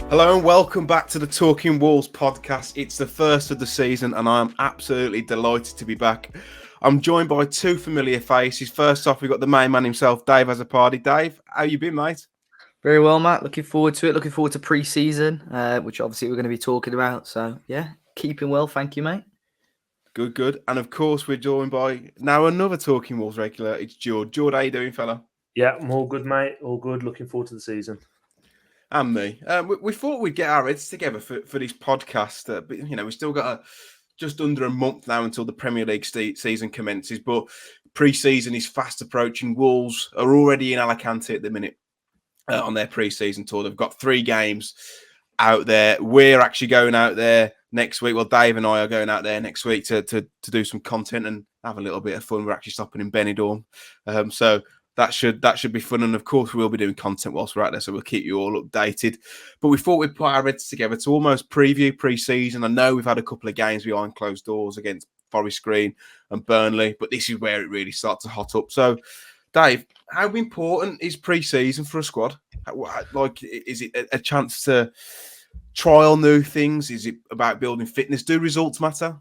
Hello and welcome back to the Talking Wolves podcast. It's the first of the season and I am absolutely delighted to be back. I'm joined by two familiar faces. First off, we've got the main man himself, Dave Azzopardi. Dave, how you been, mate? Very well, Matt. Looking forward to it. Looking forward to pre-season, which obviously we're going to be talking about. So, yeah, keeping well. Thank you, mate. Good. And of course, we're joined by now another Talking Wolves regular. It's Jord. Jord, how you doing, fella? Yeah, I'm all good, mate. All good. Looking forward to the season. And me. We thought we'd get our heads together for this podcast. But, we still got just under a month now until the Premier League season commences. But pre-season is fast approaching. Wolves are already in Alicante at the minute on their pre-season tour. They've got 3 games out there. We're actually going out there next week. Well, Dave and I are going out there next week to do some content and have a little bit of fun. We're actually stopping in Benidorm. So that should be fun. And of course, we'll be doing content whilst we're out there. So we'll keep you all updated. But we thought we'd put our heads together to almost preview pre-season. I know we've had a couple of games behind closed doors against Forest Green and Burnley, but this is where it really starts to hot up. So, Dave, how important is pre-season for a squad? Like, is it a chance to trial new things? Is it about building fitness? Do results matter?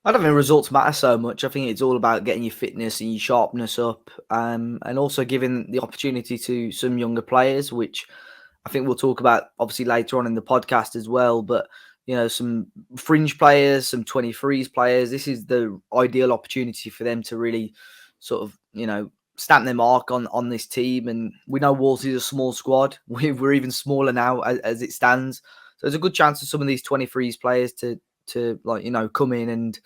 I don't think results matter so much. I think it's all about getting your fitness and your sharpness up, and also giving the opportunity to some younger players, which I think we'll talk about obviously later on in the podcast as well. But some fringe players, some 23s players. This is the ideal opportunity for them to really sort of stamp their mark on this team. And we know Wolves is a small squad. We're even smaller now as it stands. So there's a good chance for some of these 23s players to come in and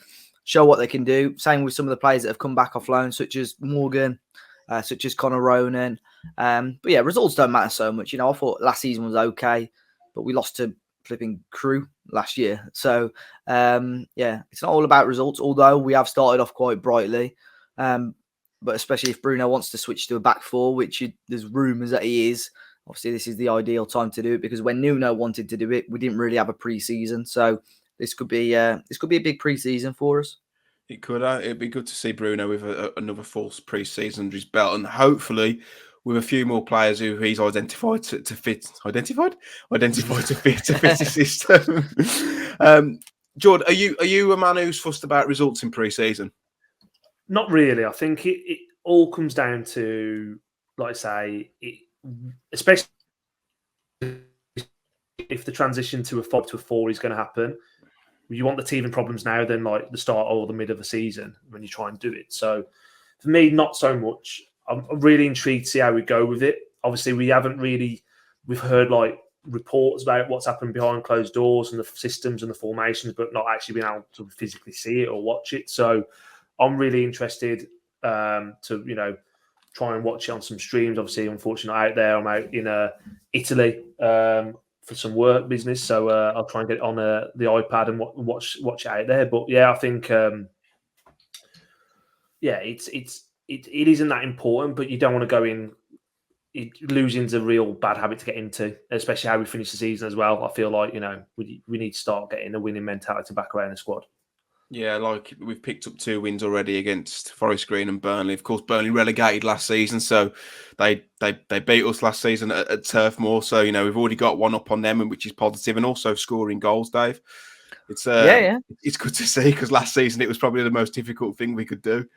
show what they can do. Same with some of the players that have come back off loan, such as Morgan, such as Connor Ronan. But yeah, results don't matter so much. I thought last season was okay, but we lost to flipping Crew last year. So it's not all about results, although we have started off quite brightly. But especially if Bruno wants to switch to a back four, which there's rumours that he is. Obviously, this is the ideal time to do it because when Nuno wanted to do it, we didn't really have a pre-season. So this could be a big pre-season for us. It could. It'd be good to see Bruno with another full pre-season under his belt, and hopefully with a few more players who he's identified to fit his system. Jord, are you a man who's fussed about results in pre-season? Not really. I think it all comes down to, like I say, especially if the transition to a 5 to a 4 is going to happen. You want the teething problems now than like the start or the mid of the season when you try and do it. So for me, not so much. I'm really intrigued to see how we go with it. Obviously, we've heard like reports about what's happened behind closed doors and the systems and the formations, but not actually being able to physically see it or watch it. So I'm really interested to try and watch it on some streams. Obviously, unfortunately, out there. I'm out in Italy for some work business, so I'll try and get it on the iPad and watch it out there. But yeah, I think it isn't that important, but you don't want to go in. Losing's a real bad habit to get into, especially how we finish the season as well. I feel like we need to start getting a winning mentality back around the squad. Yeah, like we've picked up 2 wins already against Forest Green and Burnley. Of course, Burnley relegated last season, so they beat us last season at Turf Moor. So we've already got 1 up on them, which is positive, and also scoring goals, Dave. It's it's good to see because last season it was probably the most difficult thing we could do.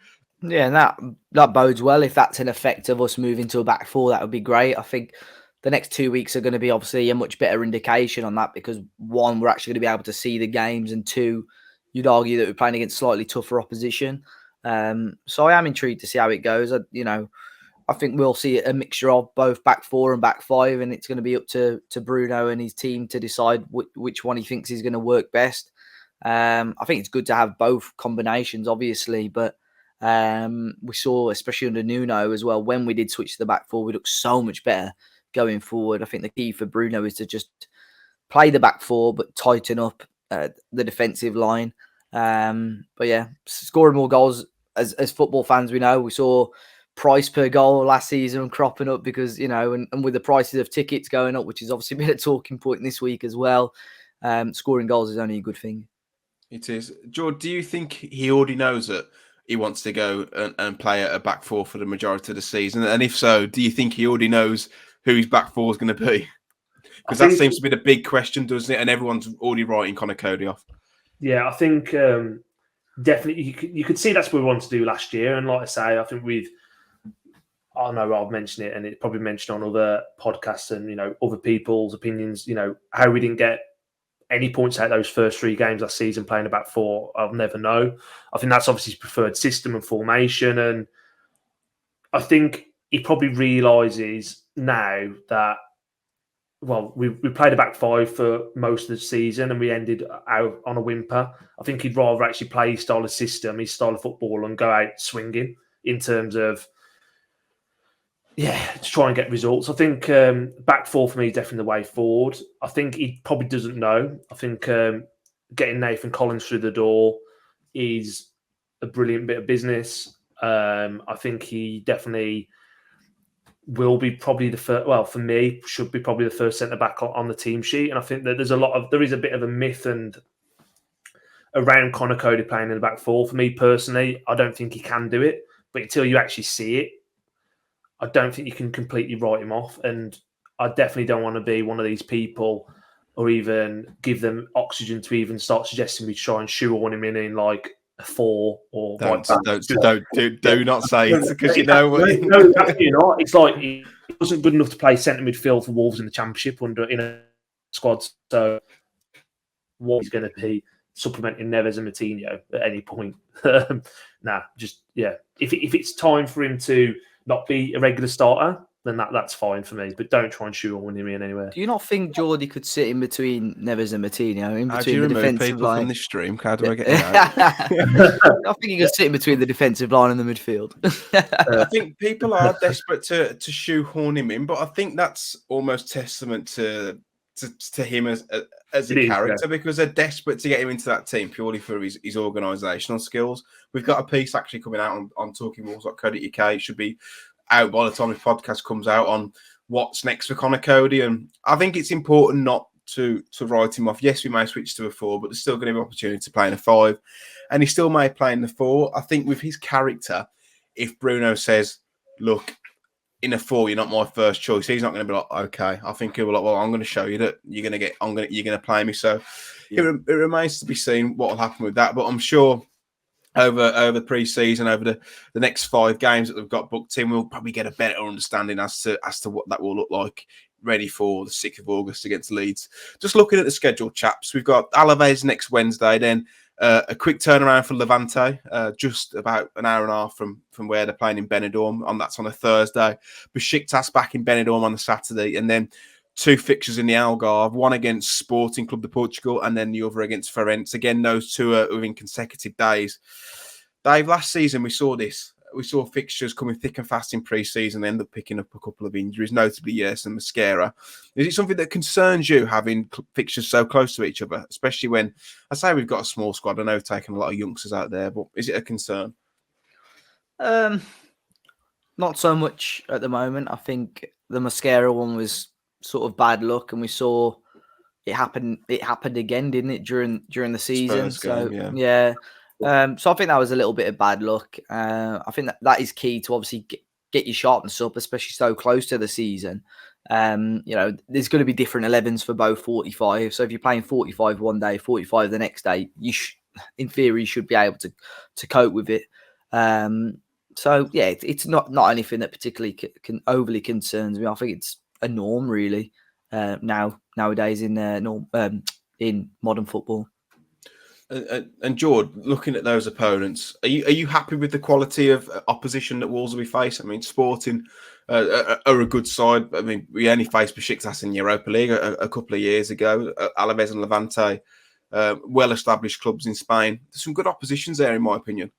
Yeah, and that bodes well. If that's an effect of us moving to a back four, that would be great. I think the next 2 weeks are going to be obviously a much better indication on that because 1, we're actually going to be able to see the games, and 2, you'd argue that we're playing against slightly tougher opposition. So I am intrigued to see how it goes. I think we'll see a mixture of both back 4 and back 5, and it's going to be up to Bruno and his team to decide which one he thinks is going to work best. I think it's good to have both combinations, obviously, but we saw, especially under Nuno as well, when we did switch to the back 4, we looked so much better going forward. I think the key for Bruno is to just play the back 4, but tighten up the defensive line. But yeah, scoring more goals as football fans, we know we saw price per goal last season cropping up because and with the prices of tickets going up, which has obviously been a talking point this week as well. Scoring goals is only a good thing. It is. George, do you think he already knows that he wants to go and play at a back 4 for the majority of the season? And if so, do you think he already knows who his back 4 is going to be? Because that seems to be the big question, doesn't it? And everyone's already writing Conor Cody off. Yeah, I think definitely you could see that's what we wanted to do last year. And like I say, I think I know I've mentioned it, and it's probably mentioned on other podcasts and other people's opinions. How we didn't get any points out of those first 3 games last season playing a back 4, I'll never know. I think that's obviously his preferred system and formation, and I think he probably realises now that, well, we played a back 5 for most of the season and we ended out on a whimper. I think he'd rather actually play his style of system, his style of football, and go out swinging in terms of, to try and get results. I think back 4 for me is definitely the way forward. I think he probably doesn't know. I think getting Nathan Collins through the door is a brilliant bit of business. I think he definitely will be probably the first. Well, for me, should be probably the first centre back on the team sheet. And I think that there is a bit of a myth and around Conor Cody playing in the back 4. For me personally, I don't think he can do it. But until you actually see it, I don't think you can completely write him off. And I definitely don't want to be one of these people or even give them oxygen to even start suggesting we try and shoehorn him in like a 4 or do not say it, because No, absolutely not. It's like he wasn't good enough to play centre midfield for Wolves in the Championship in a squad. So what he's going to be supplementing Neves and Moutinho at any point? If it's time for him to not be a regular starter, then that's fine for me. But don't try and shoehorn him in anywhere. Do you not think Jordy could sit in between Neves and Moutinho, in How do between you the remove defensive people line? from this stream? How do I get it out? I think he could sit in between the defensive line and the midfield. I think people are desperate to shoehorn him in, but I think that's almost testament to him as a character, because they're desperate to get him into that team purely for his organisational skills. We've got a piece actually coming out on talkingwolves.co.uk. It should be out by the time the podcast comes out on what's next for Conor Cody, and I think it's important not to write him off. Yes, we may switch to a 4, but there's still going to be opportunity to play in a 5, and he still may play in the 4. I think with his character, if Bruno says, "Look, in a 4, you're not my first choice," he's not going to be like, "Okay." I think he'll be like, "Well, I'm going to show you that you're going to play me." So it remains to be seen what will happen with that, but I'm sure over the pre-season, over the next 5 games that we've got booked in, we'll probably get a better understanding as to what that will look like, ready for the 6th of August against Leeds. Just looking at the schedule, chaps, we've got Alaves next Wednesday, then a quick turnaround for Levante, just about an hour and a half from where they're playing in Benidorm, that's on a Thursday. Besiktas back in Benidorm on the Saturday, and then 2 fixtures in the Algarve, one against Sporting Club de Portugal and then the other against Ferenc. Again, those 2 are within consecutive days. Dave, last season we saw this. We saw fixtures coming thick and fast in pre-season, end up picking up a couple of injuries, notably Yes and Mascara. Is it something that concerns you, having fixtures so close to each other, especially when, I say we've got a small squad, I know we've taken a lot of youngsters out there, but is it a concern? Not so much at the moment. I think the Mascara one was sort of bad luck, and we saw it happen. It happened again, didn't it, during the season? Spurs game, yeah. So I think that was a little bit of bad luck. I think that is key to obviously get your sharpness up, especially so close to the season. There's going to be different 11s for both 45. So if you're playing 45 one day, 45 the next day, in theory, you should be able to cope with it. It's not anything that particularly can overly concerns me. I think it's a norm, really, nowadays in modern football. And Jord, looking at those opponents, are you happy with the quality of opposition that Wolves will be facing? I mean, Sporting are a good side. I mean, we only faced Besiktas in Europa League a couple of years ago. Alaves and Levante, well-established clubs in Spain. There's some good oppositions there, in my opinion.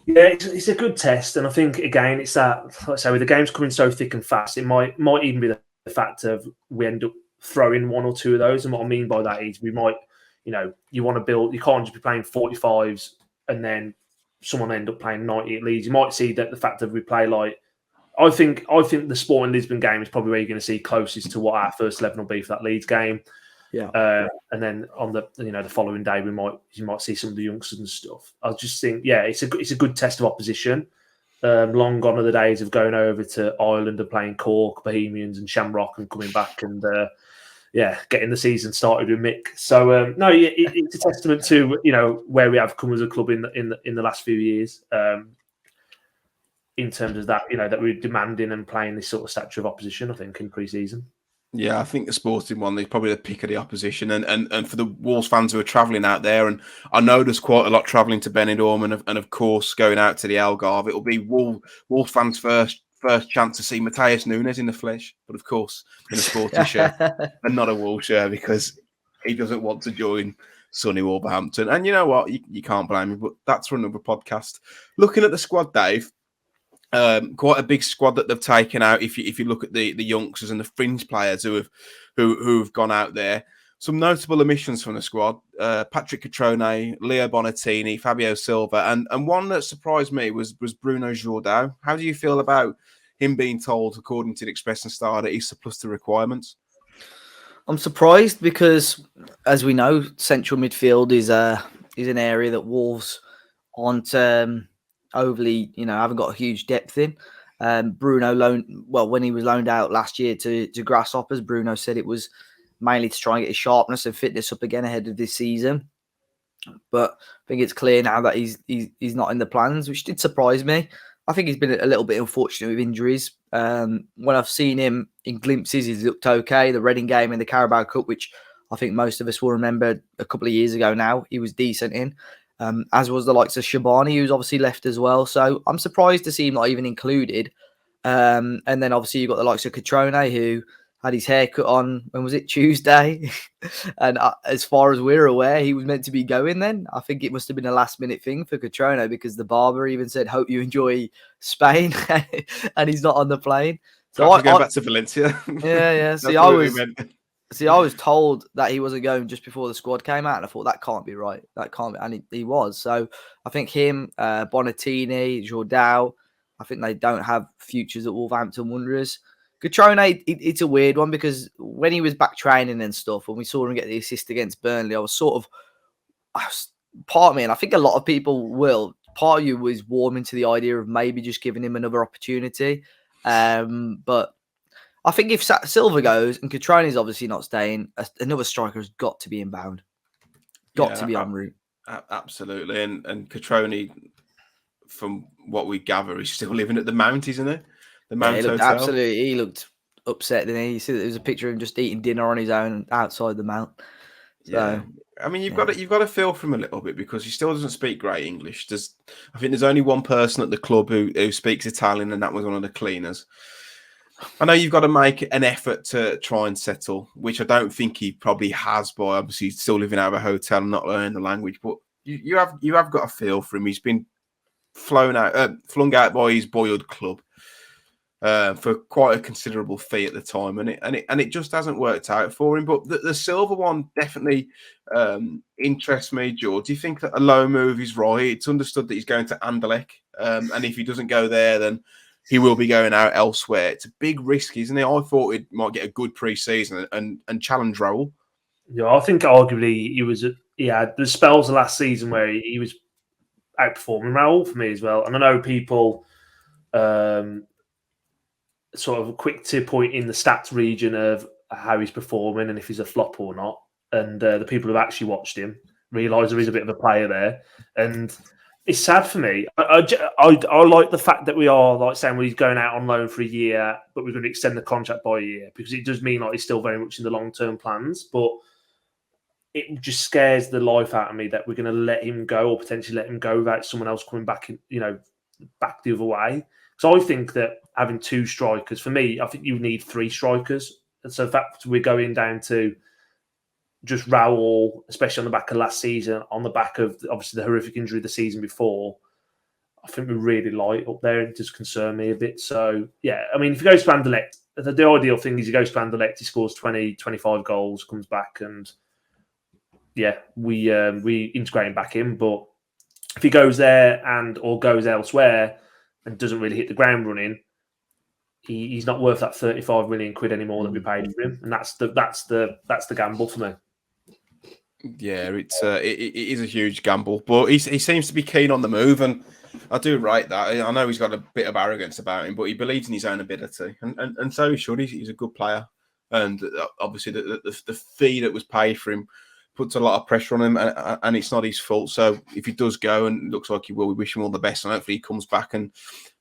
Yeah, it's a good test, and I think again it's that. Like I say, with the games coming so thick and fast, it might even be the fact of we end up throwing 1 or 2 of those. And what I mean by that is we might, you want to build. You can't just be playing 45s and then someone end up playing 90 at Leeds. You might see that the fact that we play like. I think the Sporting Lisbon game is probably where you're going to see closest to what our first 11 will be for that Leeds game. Yeah. And then on the the following day you might see some of the youngsters and stuff. I just think it's a good test of opposition. Long gone are the days of going over to Ireland and playing Cork, Bohemians and Shamrock and coming back and getting the season started with Mick. So no, it's a testament to where we have come as a club in the last few years. In terms of that, that we're demanding and playing this sort of stature of opposition, I think, in pre-season. Yeah, I think the Sporting one, they're probably the pick of the opposition. And for the Wolves fans who are travelling out there, and I know there's quite a lot travelling to Benidorm and of course, going out to the Algarve, it'll be Wolves fans' first chance to see Mateus Nunes in the flesh. But of course, in a Sporting shirt and not a Wolves shirt because he doesn't want to join sunny Wolverhampton. And you know what? You can't blame him, but that's for another podcast. Looking at the squad, Dave, quite a big squad that they've taken out. If you look at the youngsters and the fringe players who've gone out there, some notable omissions from the squad: Patrick Catrone, Leo Bonatini, Fabio Silva, and one that surprised me was Bruno Jordão. How do you feel about him being told, according to the Express and Star, that he's surplus to requirements? I'm surprised because, as we know, central midfield is an area that Wolves aren't overly, haven't got a huge depth in. Bruno when he was loaned out last year to Grasshoppers, Bruno said it was mainly to try and get his sharpness and fitness up again ahead of this season. But I think it's clear now that he's not in the plans, which did surprise me. I think he's been a little bit unfortunate with injuries. When I've seen him in glimpses, he's looked okay. The Reading game in the Carabao Cup, which I think most of us will remember a couple of years ago now, he was decent in. As was the likes of Shabani, who's obviously left as well. So I'm surprised to see him not even included. And then obviously you've got the likes of Catrone, who had his hair cut on, when was it, Tuesday? And as far as we're aware, he was meant to be going then. I think it must have been a last-minute thing for Catrone because the barber even said, hope you enjoy Spain, and he's not on the plane. So I go back to Valencia. Yeah. See, I was told that he wasn't going just before the squad came out, and I thought that can't be right. That can't be, and he was. So I think him, Bonatini, Jordão, I think they don't have futures at Wolverhampton Wanderers. Catrone, it's a weird one because when he was back training and stuff, when we saw him get the assist against Burnley, part of me, and I think a lot of people will, part of you was warming to the idea of maybe just giving him another opportunity. But I think if Silva goes and Catrone's obviously not staying, another striker has got to be inbound. Got to be en route. Absolutely. And Catrone, from what we gather, is still living at the Mount, isn't he? The Mount Hotel. Absolutely. He looked upset, didn't he? You see, there was a picture of him just eating dinner on his own outside the Mount. So, yeah. I mean, you've got to feel for him a little bit because he still doesn't speak great English. I think there's only one person at the club who speaks Italian, and that was one of the cleaners. I know you've got to make an effort to try and settle, which I don't think he probably has by obviously still living out of a hotel and not learning the language. But you have got a feel for him. He's been flung out by his boyhood club for quite a considerable fee at the time, and it just hasn't worked out for him. But the Silva one definitely interests me, Jord. Do you think that a low move is right? It's understood that he's going to Anderlecht, and if he doesn't go there, then he will be going out elsewhere. It's a big risk, isn't it? I thought he might get a good pre-season and challenge Raul. Yeah, I think arguably he had the spells of last season where he was outperforming Raul for me as well. And I know people sort of quick to point in the stats region of how he's performing and if he's a flop or not. And the people who've actually watched him realise there is a bit of a player there. And it's sad for me. I like the fact that we are like saying he's going out on loan for a year, but we're going to extend the contract by a year because it does mean like he's still very much in the long-term plans. But it just scares the life out of me that we're going to let him go or potentially let him go without someone else coming back, back the other way. So I think that having two strikers, for me, I think you need three strikers. And so in fact, we're going down to just Raul, especially on the back of last season, on the back of obviously the horrific injury the season before. I think we're really light up there. It does concern me a bit. So, yeah, I mean, if he goes to Anderlecht, the ideal thing is he goes to Anderlecht, he scores 20, 25 goals, comes back, and yeah, we integrate him back in. But if he goes there or goes elsewhere and doesn't really hit the ground running, he's not worth that 35 million quid anymore that we paid for him, and that's the gamble for me. Yeah, it is a huge gamble, but he seems to be keen on the move, and I do rate that. I know he's got a bit of arrogance about him, but he believes in his own ability, and so he should. He's a good player. and obviously the fee that was paid for him puts a lot of pressure on him, and it's not his fault. So if he does go, and it looks like he will, we wish him all the best, and hopefully he comes back and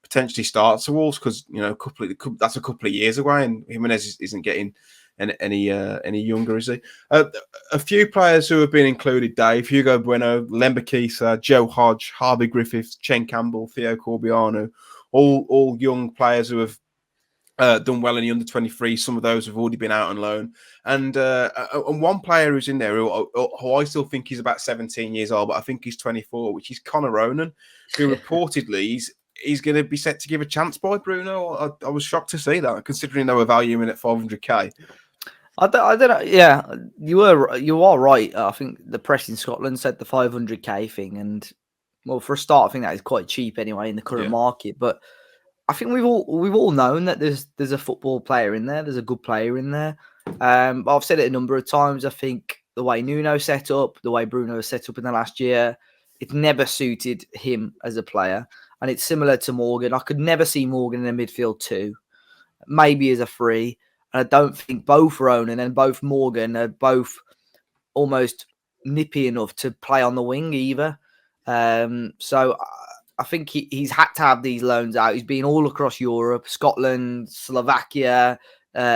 potentially starts the Wolves, because that's a couple of years away, and Jimenez isn't getting any younger, is he? A few players who have been included: Dave, Hugo Bueno, Lemba Kisa, Joe Hodge, Harvey Griffiths, Chen Campbell, Theo Corbiano, all young players who have done well in the under 23. Some of those have already been out on loan, and one player who's in there who I still think he's about 17 years old, but I think he's 24, which is Connor Ronan, who reportedly he's going to be set to give a chance by Bruno. I was shocked to see that, considering they were valuing at 500k. I don't know. Yeah, you are right. I think the press in Scotland said the 500k thing, and well, for a start, I think that is quite cheap anyway in the current market. But I think we've all known that there's a football player in there. There's a good player in there. I've said it a number of times. I think the way Nuno set up, the way Bruno was set up in the last year, it never suited him as a player. And it's similar to Morgan. I could never see Morgan in a midfield 2, maybe as a 3. And I don't think both Ronan and both Morgan are both almost nippy enough to play on the wing either. So I think he's had to have these loans out. He's been all across Europe, Scotland, Slovakia,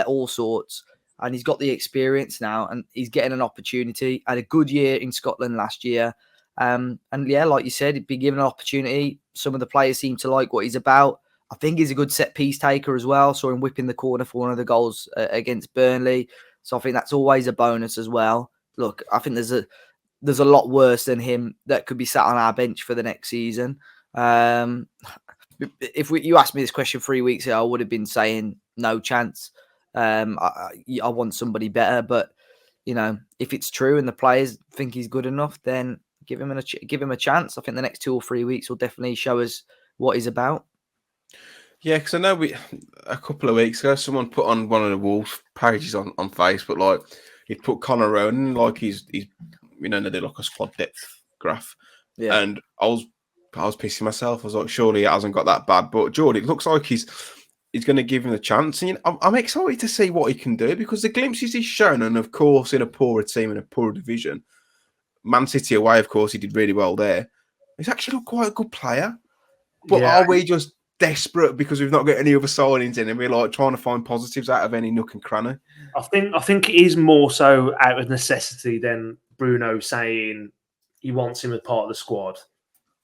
all sorts. And he's got the experience now, and he's getting an opportunity. Had a good year in Scotland last year. And yeah, like you said, he'd be given an opportunity. Some of the players seem to like what he's about. I think he's a good set piece taker as well. Saw him whipping the corner for one of the goals against Burnley. So I think that's always a bonus as well. Look, I think there's a lot worse than him that could be sat on our bench for the next season. If you asked me this question 3 weeks ago, I would have been saying no chance. I want somebody better, but if it's true and the players think he's good enough, then give him a chance. I think the next 2 or 3 weeks will definitely show us what he's about. Yeah, because I know a couple of weeks ago, someone put on one of the Wolves pages on Facebook, like he'd put Connor Ronan, like he's they did like a squad depth graph, and I was pissing myself. I was like, surely it hasn't got that bad. But Jord, it looks like he's going to give him a chance, and I'm excited to see what he can do, because the glimpses he's shown, and of course in a poorer team in a poorer division, Man City away, of course he did really well there. He's actually quite a good player, but are we just desperate because we've not got any other signings in, and we're like trying to find positives out of any nook and cranny? I think it is more so out of necessity than Bruno saying he wants him as part of the squad.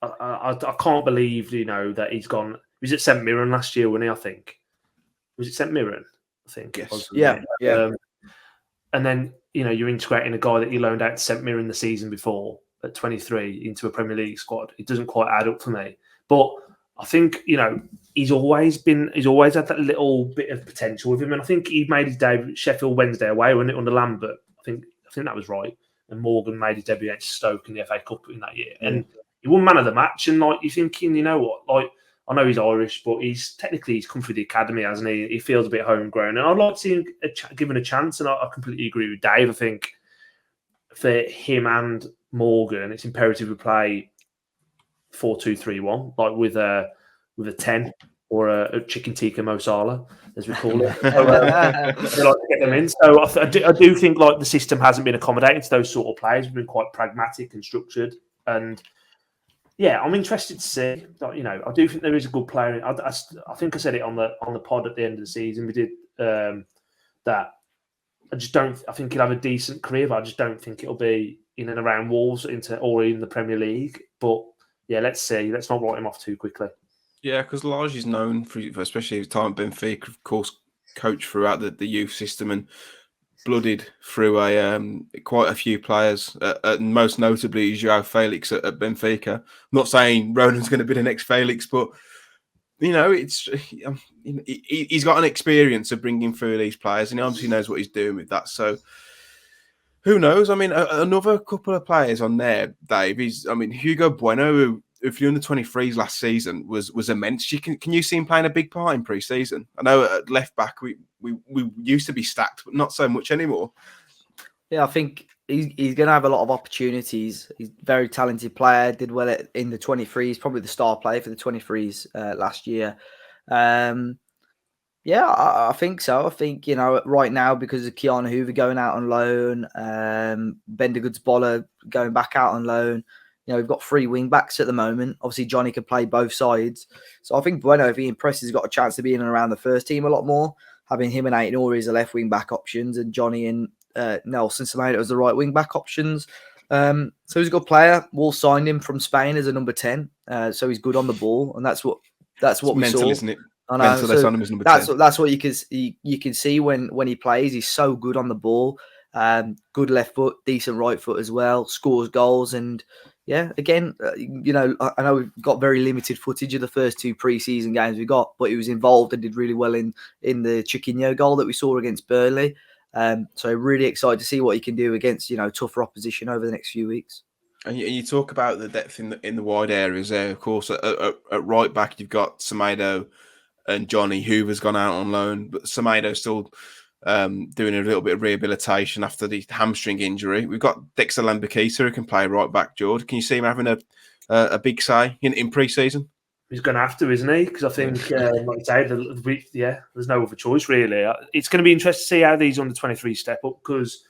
I can't believe that he's gone. He was at St Mirren last year, wasn't he? I think was it St Mirren? I think. Yes. Yeah. And then you're integrating a guy that you loaned out to St Mirren the season before at 23 into a Premier League squad. It doesn't quite add up for me, but I think he's always had that little bit of potential with him, and I think he made his debut at Sheffield Wednesday away, wasn't it, under Lambert? I think that was right. And Morgan made his debut against Stoke in the FA Cup in that year, and he won man of the match. And you're thinking, you know what? I know he's Irish, but he's come through the academy, hasn't he? He feels a bit homegrown, and I'd like to see him given a chance. And I completely agree with Dave. I think for him and Morgan, it's imperative we play 4-2-3-1, like with a 10 or a chicken tikka Mo Salah, as we call it. So, we like to get them in. So I do think the system hasn't been accommodating to those sort of players. We've been quite pragmatic and structured, and yeah, I'm interested to see. I do think there is a good player. I think I said it on the pod at the end of the season. We did that. I just don't. I think he'll have a decent career, but I just don't think it'll be in and around Wolves or in the Premier League. But yeah, let's see. Let's not write him off too quickly. Yeah, because Lage is known for, especially his time at Benfica, of course, coached throughout the youth system and blooded through quite a few players, most notably João Felix at Benfica. I'm not saying Ronan's going to be the next Felix, but he's got an experience of bringing through these players, and he obviously knows what he's doing with that. So who knows? I mean, another couple of players on there, Dave, Hugo Bueno, who if you're in the 23s last season was immense. Can you see him playing a big part in pre-season? I know at left back we used to be stacked, but not so much anymore. Yeah, I think he's going to have a lot of opportunities. He's a very talented player. Did well in the 23s, probably the star player for the 23s last year. Yeah, I think so. I think, right now, because of Keanu Hoover going out on loan, Bender Goods-Boller going back out on loan, we've got 3 wing backs at the moment. Obviously, Johnny can play both sides. So I think Bueno, if he impresses, has got a chance to be in and around the first team a lot more, having him and Aït-Nouri as the left wing back options and Johnny and Nelson Semedo as the right wing back options. So he's a good player. Wolves signed him from Spain as a number 10. So he's good on the ball, and that's what It's we mental, saw. isn't it? I know. Mental, they So signed him as number 10. that's what you can see when he plays. He's so good on the ball. Good left foot, decent right foot as well. Scores goals, and yeah, again, I know we've got very limited footage of the first 2 pre-season games we got, but he was involved and did really well in the Chiquinho goal that we saw against Burnley. So really excited to see what he can do against tougher opposition over the next few weeks. And you talk about the depth in the wide areas there. Of course, at right back you've got Semedo and Johnny. Hoover's gone out on loan, but Semedo's still doing a little bit of rehabilitation after the hamstring injury. We've got Dexter Lambakita who can play right back. Jord, can you see him having a big say in pre-season? He's going to have to, isn't he? Because I think, like I say, there's no other choice really. It's going to be interesting to see how these under-23 step up, because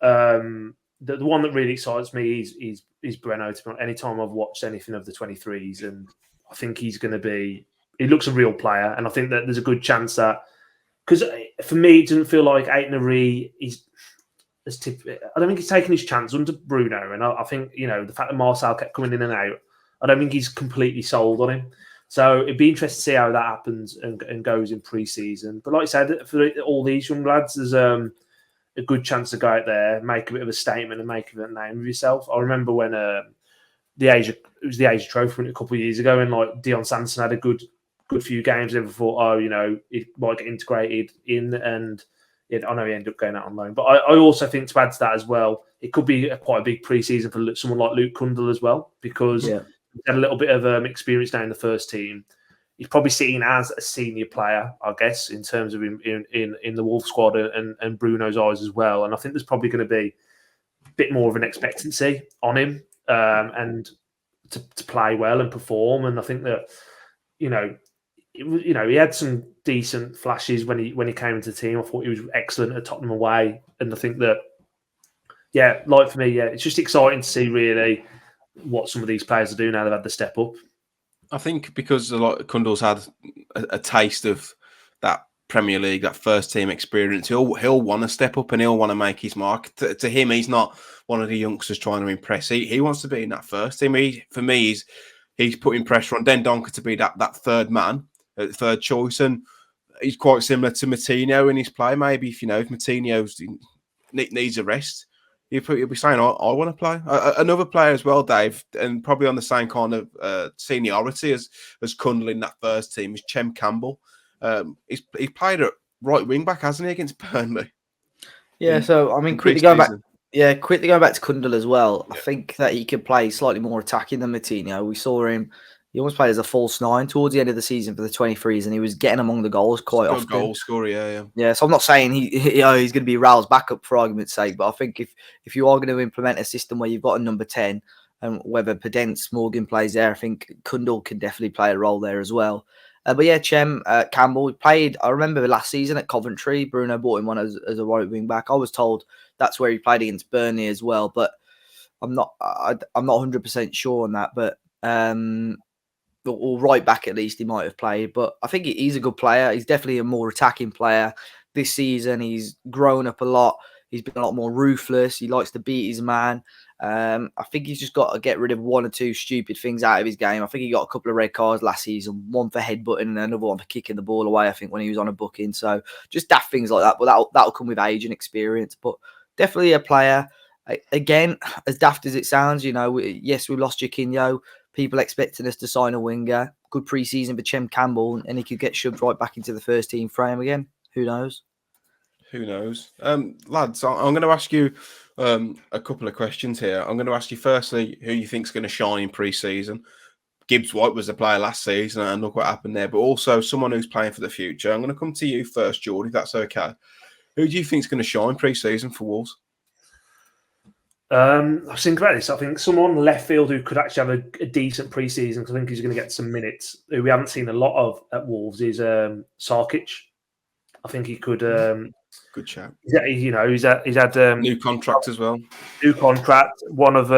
the one that really excites me is Breno. Anytime I've watched anything of the 23s, and I think he's going to be. He looks a real player, and I think that there's a good chance that, because for me, it doesn't feel like Aït-Nouri is. I don't think he's taking his chance under Bruno, and I think the fact that Marcel kept coming in and out, I don't think he's completely sold on him. So it'd be interesting to see how that happens and goes in pre-season. But like I said, for all these young lads, there's a good chance to go out there, make a bit of a statement, and make a bit of a name of yourself. I remember when it was the Asia Trophy a couple of years ago, and like Dion Sanson had a good few games. Everyone thought, he might get integrated in, and I know he ended up going out on loan. But I also think, to add to that as well, it could be quite a big pre-season for someone like Luke Kundle as well, because he had a little bit of experience now in the first team. He's probably seen as a senior player, I guess, in terms of in the Wolves squad and Bruno's eyes as well. And I think there's probably going to be a bit more of an expectancy on him and to play well and perform. And I think that he had some decent flashes when he came into the team. I thought he was excellent at Tottenham away, and I think that for me, it's just exciting to see really what some of these players are doing now they've had the step up. I think because a lot of Kundal's had a taste of that Premier League, that first team experience, he'll want to step up and he'll want to make his mark. To him, he's not one of the youngsters trying to impress. He wants to be in that first team. For me, he's putting pressure on Dendoncker to be that third man, third choice, and he's quite similar to Moutinho in his play. Maybe if Moutinho needs a rest, he'll be saying, I want to play. Another player as well, Dave, and probably on the same kind of seniority as Kundal in that first team, is Chem Campbell. He's played at right wing back, hasn't he, against Burnley? Yeah, so I mean, quickly going back to Kundal as well. I think that he could play slightly more attacking than Moutinho. We saw him. He almost played as a false 9 towards the end of the season for the 23s, and he was getting among the goals quite often. Goal scorer, yeah. Yeah, so I'm not saying he's going to be Raul's backup for argument's sake, but I think if you are going to implement a system where you've got a number 10, and whether Podence, Morgan plays there, I think Kundal can definitely play a role there as well. But yeah, Chem Campbell played. I remember last season at Coventry, Bruno bought him on as a right wing back. I was told that's where he played against Burnley as well, but I'm not 100% sure on that. But or right back at least he might have played. But I think he's a good player. He's definitely a more attacking player this season. He's grown up a lot. He's been a lot more ruthless. He likes to beat his man. I think he's just got to get rid of one or two stupid things out of his game. I think he got a couple of red cards last season, one for headbutting and another one for kicking the ball away, I think, when he was on a booking. So just daft things like that. But that'll come with age and experience. But definitely a player. Again, as daft as it sounds, yes, we lost Chiquinho. People expecting us to sign a winger. Good pre-season for Chem Campbell, and he could get shoved right back into the first team frame again. Who knows? Who knows? Lads, I'm going to ask you a couple of questions here. I'm going to ask you firstly who you think's going to shine in pre-season. Gibbs White was the player last season, and look what happened there. But also someone who's playing for the future. I'm going to come to you first, Jord, if that's okay. Who do you think's going to shine pre-season for Wolves? I was thinking about this. I think someone left field who could actually have a decent pre-season, because I think he's going to get some minutes, who we haven't seen a lot of at Wolves, is Sarkic. I think he could. Good shout. He's had New contract as well. new contract. One of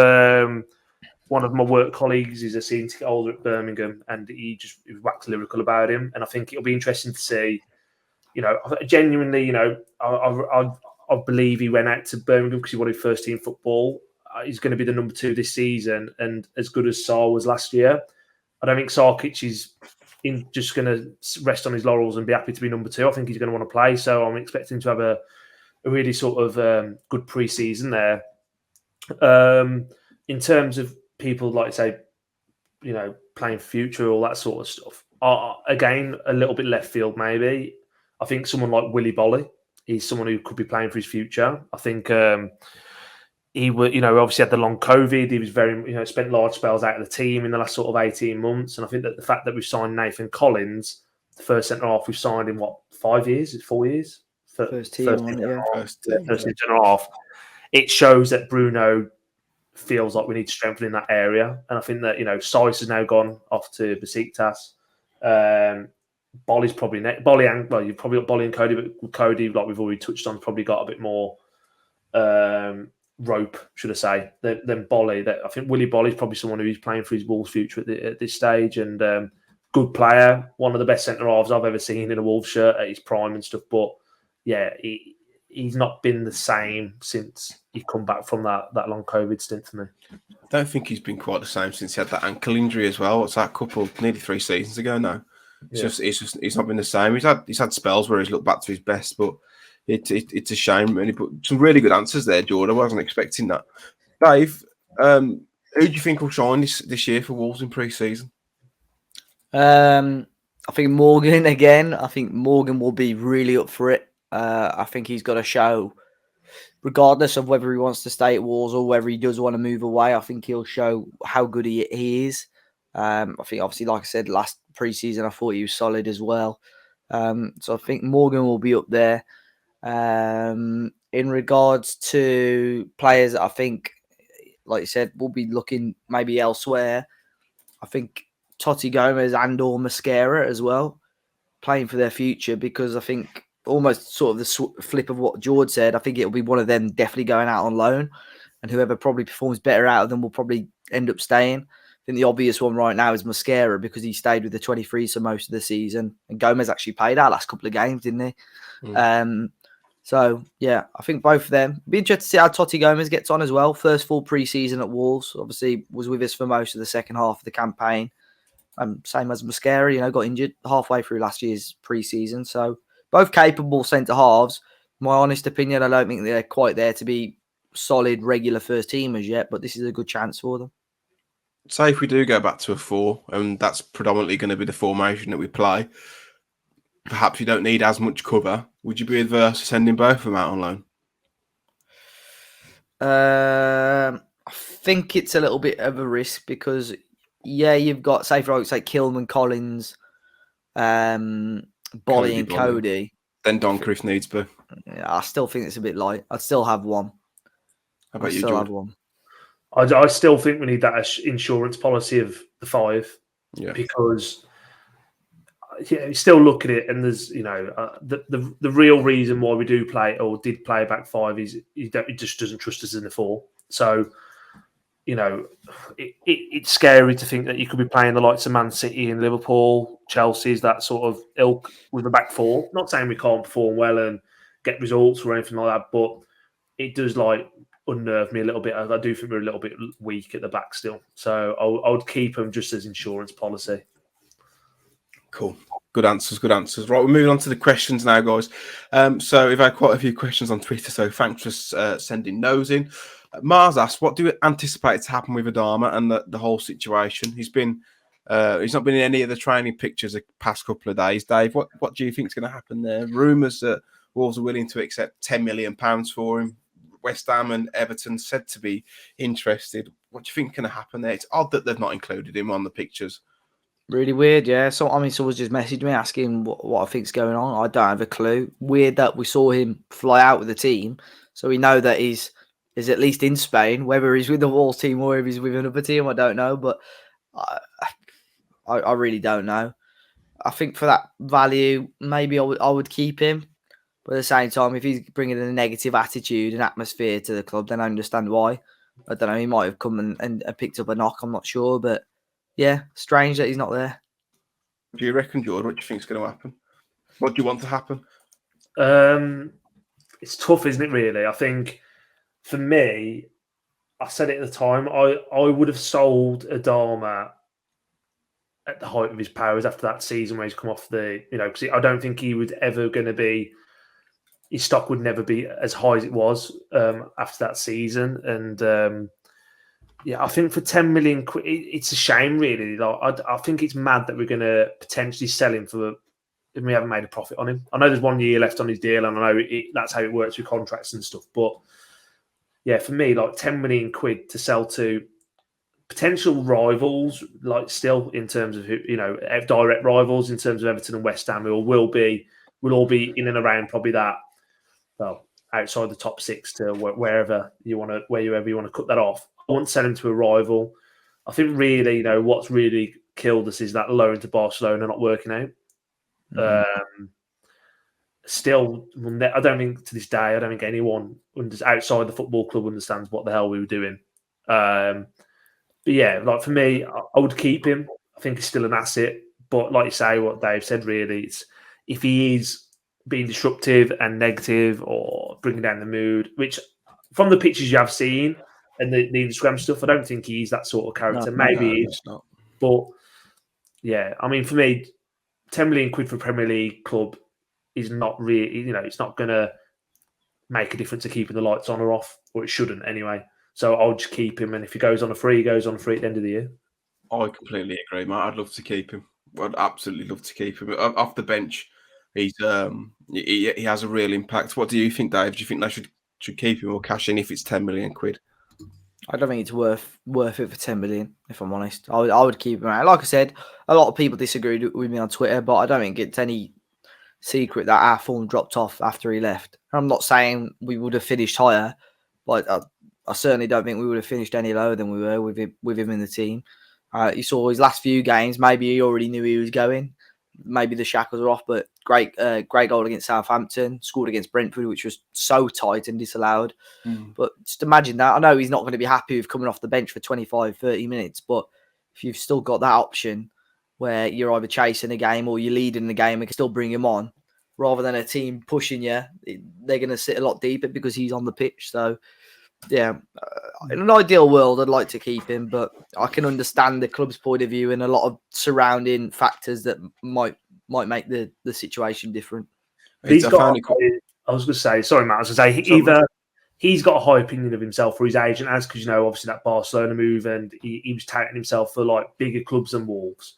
my work colleagues is a season ticket holder at Birmingham, and he waxed lyrical about him. And I think it'll be interesting to see. Genuinely, I believe he went out to Birmingham because he wanted first team football. He's going to be the number 2 this season, and as good as Sarr was last year, I don't think Sarkic is just going to rest on his laurels and be happy to be number 2. I think he's going to want to play, so I'm expecting to have a really sort of good pre-season there. In terms of people like say, playing future, all that sort of stuff. Again, a little bit left field maybe. I think someone like Willy Bolly, he's someone who could be playing for his future. I think he would, obviously had the long COVID. He was very, spent large spells out of the team in the last sort of 18 months. And I think that the fact that we've signed Nathan Collins, the first centre half we've signed in 5 years? 4 years? First team centre half. It shows that Bruno feels like we need to strengthen in that area. And I think that, Sice has now gone off to Besiktas. Bolly's probably next. You've probably got Bolly and Cody, but Cody, like we've already touched on, probably got a bit more rope, should I say, than Bolly. I think Willy Bolly's probably someone who's playing for his Wolves future at this stage, and good player, one of the best centre halves I've ever seen in a Wolves shirt at his prime and stuff. But yeah, he's not been the same since he come back from that long COVID stint for me. I don't think he's been quite the same since he had that ankle injury as well. What's that, nearly 3 seasons ago now? He's not been the same. He's had spells where he's looked back to his best, but it's a shame. Really, but some really good answers there, Jord. I wasn't expecting that. Dave, who do you think will shine this year for Wolves in pre-season? I think Morgan again. I think Morgan will be really up for it. I think he's got to show, regardless of whether he wants to stay at Wolves or whether he does want to move away. I think he'll show how good he is. I think, obviously, like I said, last pre-season, I thought he was solid as well. So I think Morgan will be up there. In regards to players that I think, like you said, will be looking maybe elsewhere, I think Totti Gomez and or Mascara as well, playing for their future, because I think almost sort of the flip of what Jord said, I think it'll be one of them definitely going out on loan, and whoever probably performs better out of them will probably end up staying. I think the obvious one right now is Mascara, because he stayed with the 23s for most of the season, and Gomez actually played our last couple of games, didn't he? So yeah, I think both of them. Be interested to see how Totti Gomez gets on as well. First full pre-season at Wolves, obviously was with us for most of the second half of the campaign. Same as Mascara, got injured halfway through last year's pre-season. So both capable centre halves. My honest opinion, I don't think they're quite there to be solid regular first teamers yet, but this is a good chance for them. Say if we do go back to a 4, and that's predominantly going to be the formation that we play, perhaps you don't need as much cover. Would you be adverse to sending both of them out on loan? I think it's a little bit of a risk because, you've got, say for argument's sake, Kilman, Collins, Bolly and Cody. Then Donker if needs be. Yeah, I still think it's a bit light. I'd still have one. How about you, Jord? I still think we need that insurance policy of the 5, because you still look at it, and there's the real reason why we do play or did play a back 5 is he just doesn't trust us in the 4. So it's scary to think that you could be playing the likes of Man City and Liverpool, Chelsea's that sort of ilk with the back 4. Not saying we can't perform well and get results or anything like that, but it does unnerve me a little bit. I do think we're a little bit weak at the back still. So I would keep them just as insurance policy. Cool. Good answers. Right, we're moving on to the questions now, guys. So we've had quite a few questions on Twitter, so thanks for sending those in. Mars asks, what do you anticipate to happen with Adama and the whole situation? He's not been in any of the training pictures the past couple of days. Dave, what do you think is going to happen there? Rumours that Wolves are willing to accept £10 million for him. West Ham and Everton said to be interested. What do you think is going to happen there? It's odd that they've not included him on the pictures. Really weird, yeah. Someone's just messaged me asking what I think's going on. I don't have a clue. Weird that we saw him fly out with the team, so we know that he's at least in Spain. Whether he's with the Wolves team or if he's with another team, I don't know. But I really don't know. I think for that value, maybe I would keep him. But at the same time, if he's bringing a negative attitude and atmosphere to the club, then I understand why. I don't know. He might have come and picked up a knock. I'm not sure, but yeah, strange that he's not there. Do you reckon, Jord? What do you think is going to happen? What do you want to happen? It's tough, isn't it? Really, I think for me, I said it at the time. I would have sold Adama at the height of his powers after that season where he's come off the, because I don't think he was ever going to be. His stock would never be as high as it was after that season, and I think for 10 million quid, it's a shame, really. Like, I think it's mad that we're going to potentially sell him for. If we haven't made a profit on him. I know there's 1 year left on his deal, and I know that's how it works with contracts and stuff. But yeah, for me, like 10 million quid to sell to potential rivals, like still in terms of direct rivals in terms of Everton and West Ham, will all be in and around probably that. Well, outside the top six to wherever you want to cut that off. I won't sell him to a rival. I think really, what's really killed us is that loan to Barcelona not working out. Still, I don't think to this day, I don't think anyone outside the football club understands what the hell we were doing. But yeah, like for me, I would keep him. I think he's still an asset. But like you say, what Dave said, really, it's if he is being disruptive and negative or bringing down the mood, which from the pictures you have seen and the Instagram stuff, I don't think he's that sort of character. Maybe he is, not. But yeah, I mean, for me, 10 million quid for a Premier League club is not really, it's not going to make a difference to keeping the lights on or off, or it shouldn't anyway. So I'll just keep him. And if he goes on a free, he goes on a free at the end of the year. I completely agree, mate. I'd love to keep him. I'd absolutely love to keep him. Off the bench, he has a real impact. What do you think, Dave? Do you think they should keep him or cash in if it's 10 million quid? I don't think it's worth it for 10 million, if I'm honest. I would keep him around. Like I said, a lot of people disagreed with me on Twitter, but I don't think it's any secret that our form dropped off after he left. I'm not saying we would have finished higher, but I certainly don't think we would have finished any lower than we were with him in the team. You saw his last few games. Maybe he already knew he was going. Maybe the shackles are off, but great goal against Southampton, scored against Brentford, which was so tight and disallowed. But just imagine that. I know he's not going to be happy with coming off the bench for 25, 30 minutes, but if you've still got that option where you're either chasing a game or you're leading the game and can still bring him on, rather than a team pushing you, they're going to sit a lot deeper because he's on the pitch. So, yeah, in an ideal world, I'd like to keep him, but I can understand the club's point of view and a lot of surrounding factors that might make the situation different. I was going to say, sorry, Matt, I was going to say, either he's got a high opinion of himself or his agent has, because, obviously that Barcelona move and he was touting himself for like bigger clubs than Wolves.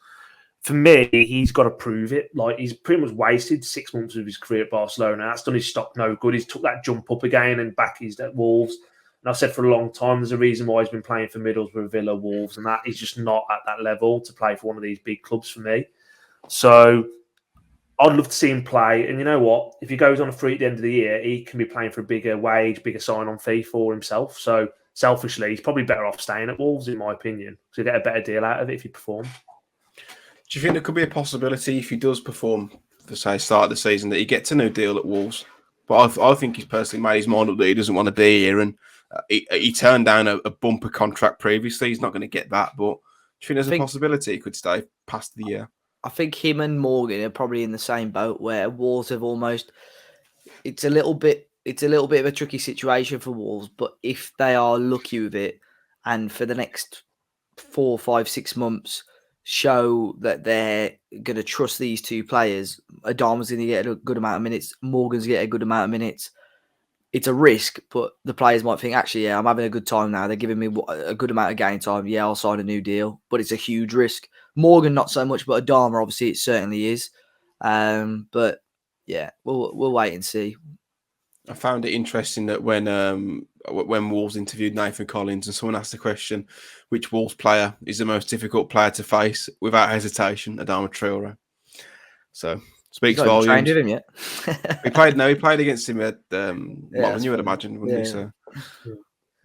For me, he's got to prove it. Like, he's pretty much wasted 6 months of his career at Barcelona. That's done his stock no good. He's took that jump up again and back he's at Wolves. And I've said for a long time, there's a reason why he's been playing for Middlesbrough, Villa, Wolves, and that he's just not at that level to play for one of these big clubs for me. So I'd love to see him play. And you know what? If he goes on a free at the end of the year, he can be playing for a bigger wage, bigger sign-on fee for himself. So selfishly, he's probably better off staying at Wolves, in my opinion, to get a better deal out of it if he performs. Do you think there could be a possibility if he does perform for, say, start of the season, that he gets a new deal at Wolves? But I think he's personally made his mind up that he doesn't want to be here, and he turned down a bumper contract previously. He's not going to get that. But do you think there's a possibility he could stay past the year? I think him and Morgan are probably in the same boat, where Wolves have almost. It's a little bit of a tricky situation for Wolves, but if they are lucky with it, and for the next 4, 5, 6 months show that they're going to trust these two players, Adama's going to get a good amount of minutes, Morgan's going to get a good amount of minutes. It's a risk, but the players might think, actually, yeah, I'm having a good time now. They're giving me a good amount of game time. Yeah, I'll sign a new deal, but it's a huge risk. Morgan, not so much, but Adama, obviously, it certainly is. But yeah, we'll wait and see. I found it interesting that when Wolves interviewed Nathan Collins and someone asked the question, which Wolves player is the most difficult player to face, without hesitation, Adama Traore. So speaks volumes. Trained with him yet? He played against him at you would imagine, wouldn't he? So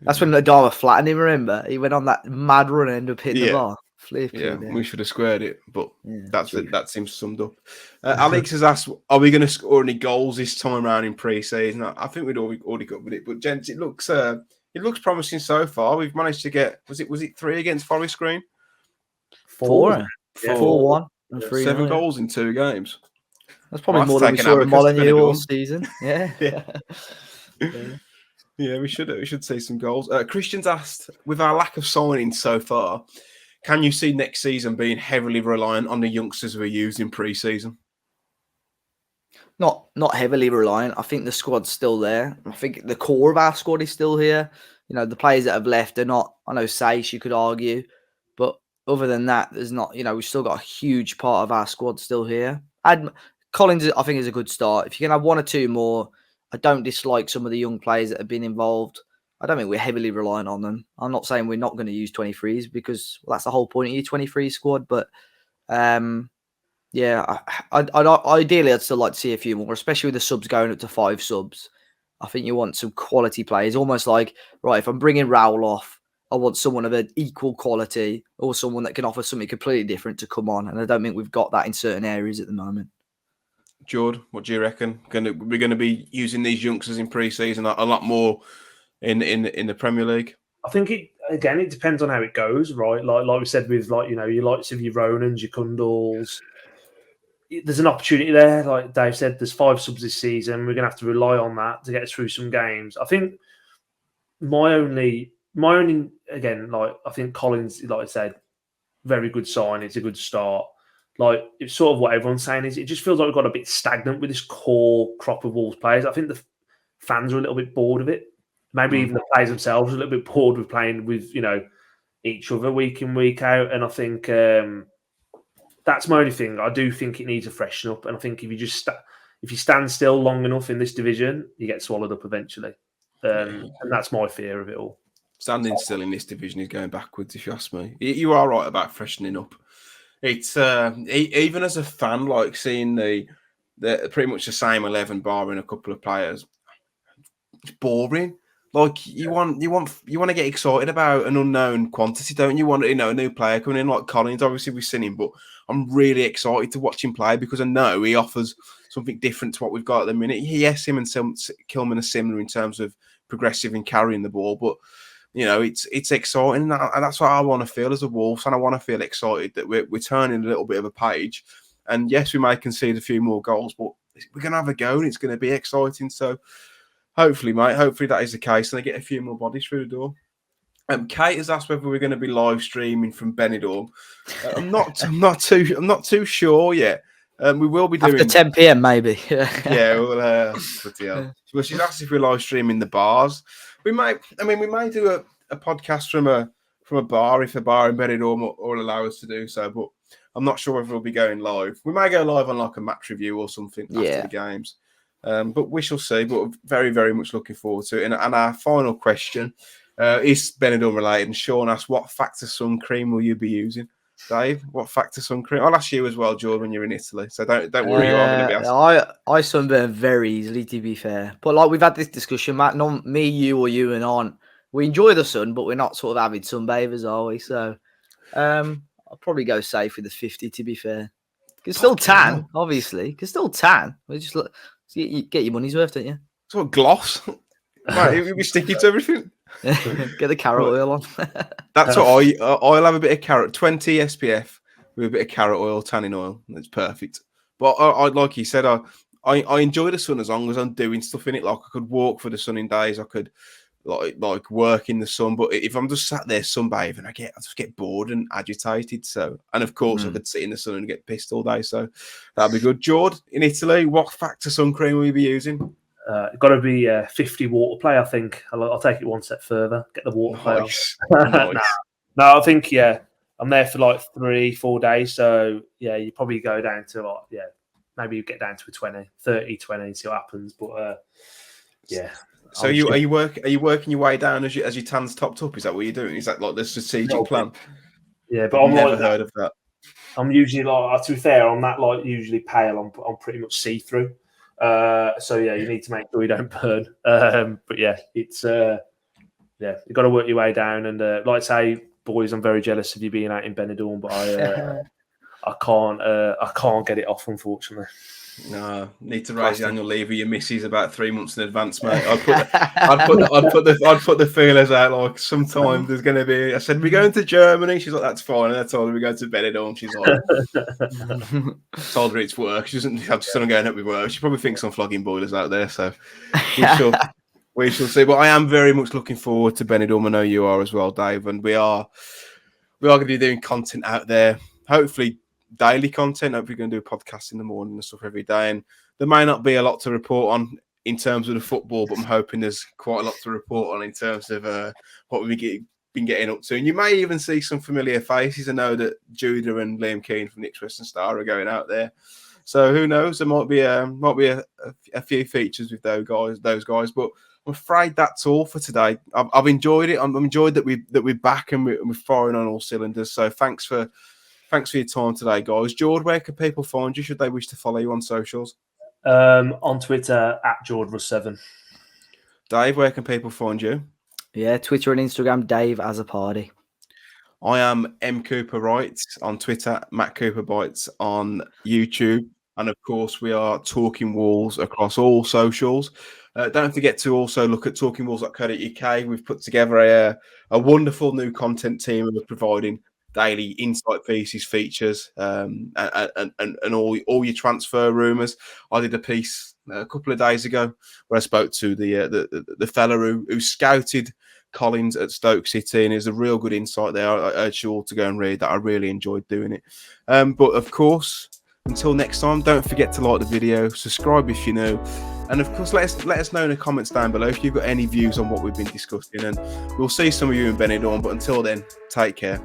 that's when Adama flattened him. Remember, he went on that mad run and ended up hitting the bar. we should have squared it, but that's true. it. That seems summed up. Alex has asked, are we going to score any goals this time around in pre-season? I think we'd already got with it, but gents, it looks promising so far. We've managed to get, was it 3 against Forest Green? 4. 4-1 and 3. 7 goals in 2 games. That's probably more than we saw in Molyneux all season. Yeah. Yeah, we should see some goals. Christian's asked, with our lack of signings so far, can you see next season being heavily reliant on the youngsters we're using pre-season? Not heavily reliant. I think the squad's still there. I think the core of our squad is still here. You know, the players that have left are not, I know Saish, you could argue, but other than that, there's not, we've still got a huge part of our squad still here. Collins, I think, is a good start. If you can have 1 or 2 more, I don't dislike some of the young players that have bbeen involved. I don't think we're heavily reliant on them. I'm not saying we're not going to use 23s because that's the whole point of your 23 squad. But yeah, ideally, I'd still like to see a few more, especially with the subs going up to 5 subs. I think you want some quality players, almost like, right, if I'm bringing Raul off, I want someone of an equal quality or someone that can offer something completely different to come on. And I don't think we've got that in certain areas at the moment. Jord, what do you reckon? We're going to be using these youngsters in pre-season a lot more in the Premier League? I think it depends on how it goes, right? Like we said with your likes of your Ronans, your Kundals. There's an opportunity there. Like Dave said, there's 5 subs this season. We're going to have to rely on that to get us through some games. I think my only again, I think Collins, like I said, very good sign. It's a good start. Like, it's sort of what everyone's saying is it just feels like we've got a bit stagnant with this core crop of Wolves players. I think the fans are a little bit bored of it. Maybe even the players themselves are a little bit bored with playing with, each other week in, week out. And I think that's my only thing. I do think it needs a freshen up. And I think if you stand still long enough in this division, you get swallowed up eventually. And that's my fear of it all. Standing still in this division is going backwards, if you ask me. You are right about freshening up. It's even as a fan, like seeing the pretty much the same 11 barring a couple of players. It's boring. Like you want to get excited about an unknown quantity, don't you? Want a new player coming in like Collins. Obviously, we've seen him, but I'm really excited to watch him play because I know he offers something different to what we've got at the minute. Yes, him and Kilman are similar in terms of progressive and carrying the ball, but it's exciting, and that's what I want to feel as a Wolves, and I want to feel excited that we're turning a little bit of a page. And yes, we may concede a few more goals, but we're going to have a go, and it's going to be exciting. So hopefully, mate, that is the case, and they get a few more bodies through the door. Kate has asked whether we're going to be live streaming from Benidorm. I'm not too sure yet. We will be doing after 10 p.m. maybe. Yeah, well, she's asked if we're live streaming the bars. We may do a podcast from a bar if a bar in Benidorm will allow us to do so, but I'm not sure whether we'll be going live. We may go live on like a match review or something after the games, but we shall see. But very, very much looking forward to it. And our final question is Benidorm related. And Sean asked, what Factor sun cream will you be using? Dave, what Factor sun cream? I'll ask you as well, Jord, when you're in Italy. So don't worry, you are going to be asking. I sunburn very easily, to be fair. But like we've had this discussion, Matt, not me, you, or you and aren't. We enjoy the sun, but we're not sort of avid sunbathers, are we? So I'll probably go safe with the 50, to be fair. Can still tan, obviously. Can still tan. We just you get your money's worth, don't you? Sort of gloss. Right, we stick it to everything. Get the carrot oil on. That's what I'll have a bit of carrot, 20 SPF with a bit of carrot oil, tanning oil. That's perfect. But I like you said, I enjoy the sun as long as I'm doing stuff in it. Like I could walk for the sunny days. I could like work in the sun. But if I'm just sat there sunbathing, I just get bored and agitated. So, and of course I could sit in the sun and get pissed all day. So that'd be good. Jord, in Italy, what Factor sun cream will you be using? Got to be 50 water play, I think. I'll take it one step further. Get the water play on. Nice. No, I think, I'm there for like 3-4 days. So, you probably go down to maybe you get down to a 20, 30, 20, see what happens. But, So are you working your way down as your tan's topped up? Is that what you're doing? Is that like the strategic plan? Yeah, but I've never heard of that. I'm usually like, to be fair, I'm that like usually pale. I'm pretty much see-through. So you need to make sure you don't burn. But it's you got to work your way down, and like I say, boys, I'm very jealous of you being out in Benidorm, but I can't get it off, unfortunately. No, need to raise the annual leave of your missus about 3 months in advance, mate. I'd put the feelers out. Like, sometime there's going to be. I said, we're going to Germany. She's like, that's fine. And I told her we're going to Benidorm. She's like, told her it's work. She doesn't have son going up with work. She probably thinks I'm flogging boilers out there. So we shall see. But I am very much looking forward to Benidorm. I know you are as well, Dave. And we are going to be doing content out there. Hopefully daily content. Hopefully we're going to do a podcast in the morning and stuff every day. And there may not be a lot to report on in terms of the football, but I'm hoping there's quite a lot to report on in terms of what we've been getting up to. And you may even see some familiar faces. I know that Judah and Liam Keane from the Express and Star are going out there. So who knows? There might be a few features with those guys. But I'm afraid that's all for today. I've enjoyed it. I've enjoyed that we're back and we're firing on all cylinders. So thanks for your time today, guys. Jord, where can people find you should they wish to follow you on socials? On Twitter @JordRus7. Dave, where can people find you? Yeah, Twitter and Instagram, Dave as a party. I am M Cooper Wright on Twitter, Matt Cooper Bites on YouTube, and of course we are Talking Walls across all socials. Don't forget to also look at talkingwalls.co.uk. We've put together a wonderful new content team and we're providing daily insight pieces, features, and all your transfer rumours. I did a piece a couple of days ago where I spoke to the fella who scouted Collins at Stoke City, and there's a real good insight there. I urge you all to go and read that. I really enjoyed doing it. But of course, until next time, don't forget to like the video, subscribe if you're new, and of course let us know in the comments down below if you've got any views on what we've been discussing, and we'll see some of you in Benidorm. But until then, take care.